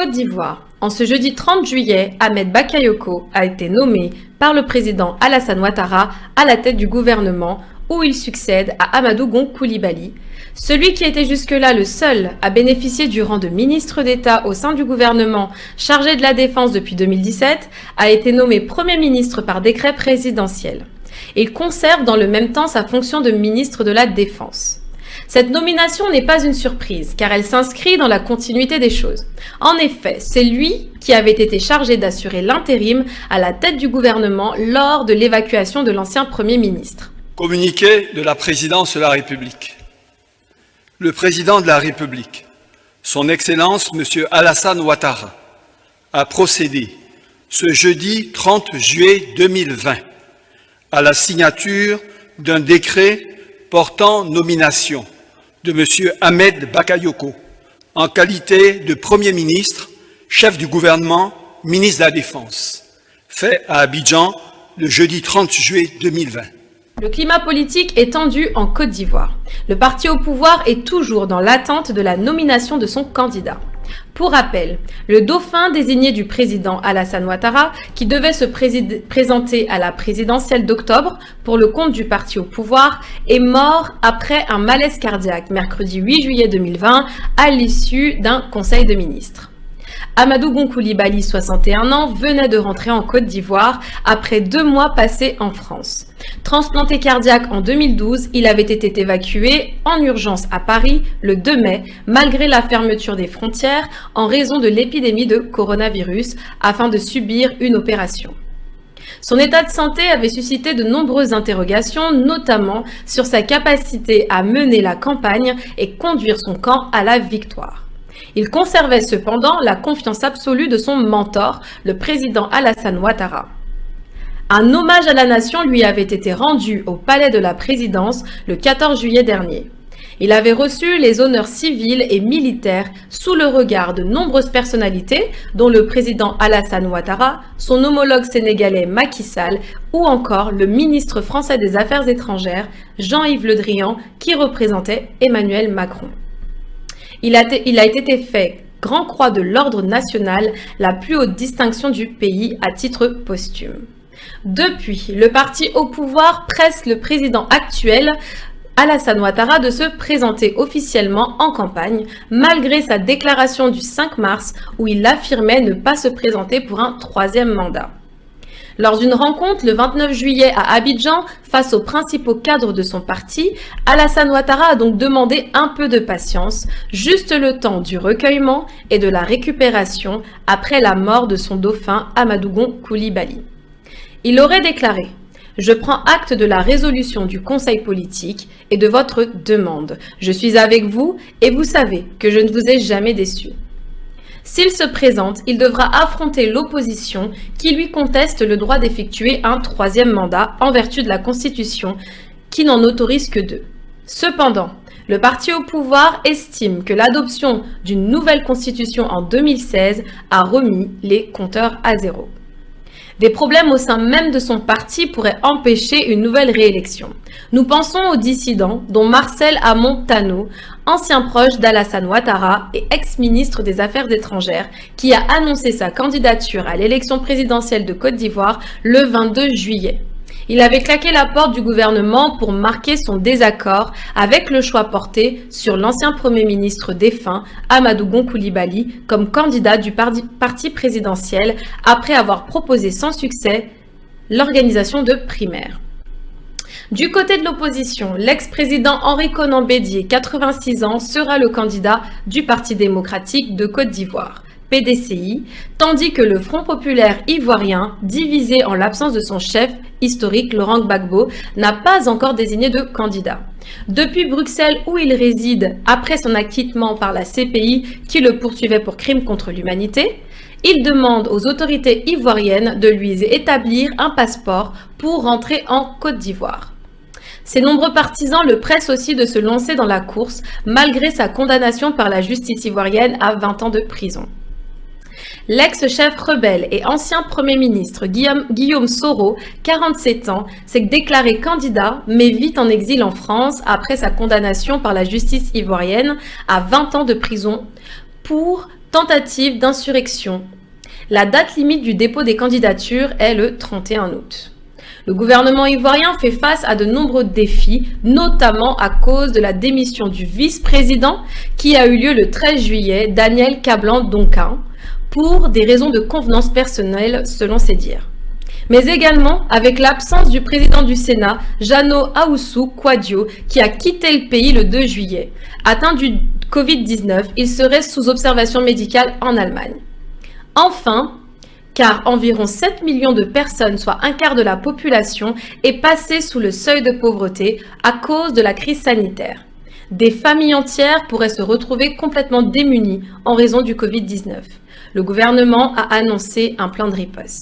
Côte d'Ivoire, en ce jeudi 30 juillet, Ahmed Bakayoko a été nommé par le président Alassane Ouattara à la tête du gouvernement où il succède à Amadou Gon Coulibaly. Celui qui était jusque-là le seul à bénéficier du rang de ministre d'État au sein du gouvernement chargé de la Défense depuis 2017 a été nommé Premier ministre par décret présidentiel. Il conserve dans le même temps sa fonction de ministre de la Défense. Cette nomination n'est pas une surprise, car elle s'inscrit dans la continuité des choses. En effet, c'est lui qui avait été chargé d'assurer l'intérim à la tête du gouvernement lors de l'évacuation de l'ancien Premier ministre. Communiqué de la présidence de la République. Le président de la République, son Excellence M. Alassane Ouattara, a procédé ce jeudi 30 juillet 2020 à la signature d'un décret portant nomination de M. Ahmed Bakayoko en qualité de Premier ministre, chef du gouvernement, ministre de la Défense, fait à Abidjan le jeudi 30 juillet 2020. Le climat politique est tendu en Côte d'Ivoire. Le parti au pouvoir est toujours dans l'attente de la nomination de son candidat. Pour rappel, le dauphin désigné du président Alassane Ouattara, qui devait se présenter à la présidentielle d'octobre pour le compte du parti au pouvoir, est mort après un malaise cardiaque mercredi 8 juillet 2020 à l'issue d'un conseil de ministres. Amadou Gon Coulibaly, 61 ans, venait de rentrer en Côte d'Ivoire après 2 mois passés en France. Transplanté cardiaque en 2012, il avait été évacué en urgence à Paris le 2 mai, malgré la fermeture des frontières en raison de l'épidémie de coronavirus, afin de subir une opération. Son état de santé avait suscité de nombreuses interrogations, notamment sur sa capacité à mener la campagne et conduire son camp à la victoire. Il conservait cependant la confiance absolue de son mentor, le président Alassane Ouattara. Un hommage à la nation lui avait été rendu au palais de la présidence le 14 juillet dernier. Il avait reçu les honneurs civils et militaires sous le regard de nombreuses personnalités, dont le président Alassane Ouattara, son homologue sénégalais Macky Sall ou encore le ministre français des Affaires étrangères, Jean-Yves Le Drian, qui représentait Emmanuel Macron. Il a été fait Grand Croix de l'Ordre national, la plus haute distinction du pays à titre posthume. Depuis, le parti au pouvoir presse le président actuel, Alassane Ouattara, de se présenter officiellement en campagne, malgré sa déclaration du 5 mars où il affirmait ne pas se présenter pour un 3e mandat. Lors d'une rencontre le 29 juillet à Abidjan, face aux principaux cadres de son parti, Alassane Ouattara a donc demandé un peu de patience, juste le temps du recueillement et de la récupération après la mort de son dauphin Amadou Gon Coulibaly. Il aurait déclaré « Je prends acte de la résolution du Conseil politique et de votre demande. Je suis avec vous et vous savez que je ne vous ai jamais déçu. » S'il se présente, il devra affronter l'opposition qui lui conteste le droit d'effectuer un 3e mandat en vertu de la Constitution qui n'en autorise que 2. Cependant, le parti au pouvoir estime que l'adoption d'une nouvelle Constitution en 2016 a remis les compteurs à zéro. Des problèmes au sein même de son parti pourraient empêcher une nouvelle réélection. Nous pensons aux dissidents, dont Marcel Amon Tano, ancien proche d'Alassane Ouattara et ex-ministre des Affaires étrangères, qui a annoncé sa candidature à l'élection présidentielle de Côte d'Ivoire le 22 juillet. Il avait claqué la porte du gouvernement pour marquer son désaccord avec le choix porté sur l'ancien Premier ministre défunt, Amadou Gon Coulibaly, comme candidat du parti présidentiel après avoir proposé sans succès l'organisation de primaires. Du côté de l'opposition, l'ex-président Henri Konan Bédié, 86 ans, sera le candidat du Parti démocratique de Côte d'Ivoire, PDCI, tandis que le Front populaire ivoirien, divisé en l'absence de son chef historique Laurent Gbagbo, n'a pas encore désigné de candidat. Depuis Bruxelles où il réside après son acquittement par la CPI qui le poursuivait pour crimes contre l'humanité, il demande aux autorités ivoiriennes de lui établir un passeport pour rentrer en Côte d'Ivoire. Ses nombreux partisans le pressent aussi de se lancer dans la course malgré sa condamnation par la justice ivoirienne à 20 ans de prison. L'ex-chef rebelle et ancien Premier ministre Guillaume Soro, 47 ans, s'est déclaré candidat mais vit en exil en France après sa condamnation par la justice ivoirienne à 20 ans de prison pour tentative d'insurrection. La date limite du dépôt des candidatures est le 31 août. Le gouvernement ivoirien fait face à de nombreux défis, notamment à cause de la démission du vice-président qui a eu lieu le 13 juillet, Daniel Kablan-Donkin, pour des raisons de convenance personnelle selon ses dires. Mais également avec l'absence du président du Sénat, Jano Ahoussou Kouadio, qui a quitté le pays le 2 juillet. Atteint du Covid-19, il serait sous observation médicale en Allemagne. Enfin, car environ 7 millions de personnes, soit un quart de la population, est passée sous le seuil de pauvreté à cause de la crise sanitaire. Des familles entières pourraient se retrouver complètement démunies en raison du Covid-19. Le gouvernement a annoncé un plan de riposte.